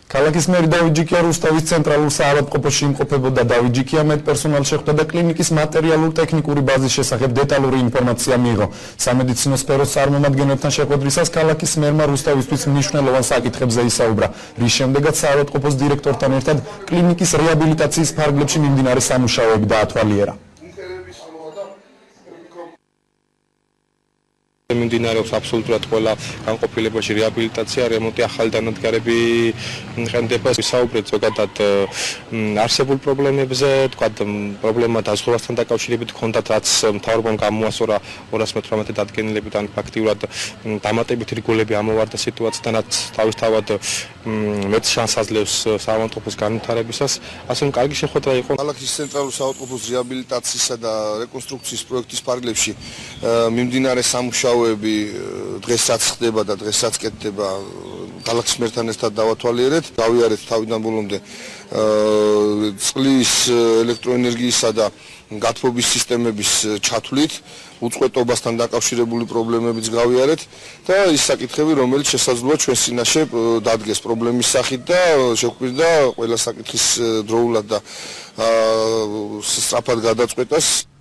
ქალაქის მერი დავით ჯიქია რუსთავის ცენტრალურ საავადმყოფოში იმყოფებოდა. დავით ჯიქია მედპერსონალს შეხვდა და კლინიკის მატერიალურ-ტექნიკური ბაზის შესახებ დეტალური ინფორმაცია მიიღო. სამედიცინო სფეროს წარმომადგენლებთან შეხვედრისას ქალაქის მერმა რუსთავისთვის მნიშვნელოვან საკითხებზე ისაუბრა, რის შემდეგაც საავადმყოფოს დირექტორთან ერთად კლინიკის რეაბილიტაციის ფარგლებში მიმდინარე სამუშაოები დაათვალიერა. მიმდინარეობს აბსოლუტურად ყველა განყოფილებაში რეაბილიტაცია, რემონტი, ახალი დანადგარები ხდება. ვისაუბრეთ ზოგადად არსებულ პრობლემებზე, თქვა პრობლემა დაზღვევასთან დაკავშირებით ჰქონდათ, რაც მთავრობამ გამოასწორა 218 დადგენილებით, ან ფაქტიურად დამატებითი რგოლები ამოვარდა სიტუაციიდან, რაც თავისთავად მეტ შანსს აძლევს საავადმყოფოს განვითარებისას. ასე რომ კარგი შეხვედრა იყო. ქალაქის ცენტრალურ საავადმყოფოს რეაბილიტაციისა და რეკონსტრუქციის პროექტის ფარგლებში მიმდინარე სამუშაო დღესაც ხდება და დღესაც კეთდება. ქალაქის მერთან ერთად დავათვალიერეთ, გავიარეთ თავიდან ბოლომდე წყლის, ელექტროენერგიისა და გათბობის სისტემების ჩათვლით, უწყვეტობასთან დაკავშირებული პრობლემებიც გავიარეთ და ის საკითხები, რომელიც შესაძლოა ჩვენს წინაშე დადგეს პრობლემის სახით და შეგვიძლია ყველა საკითხის დროულად და სწრაფად გადაწყვეტას.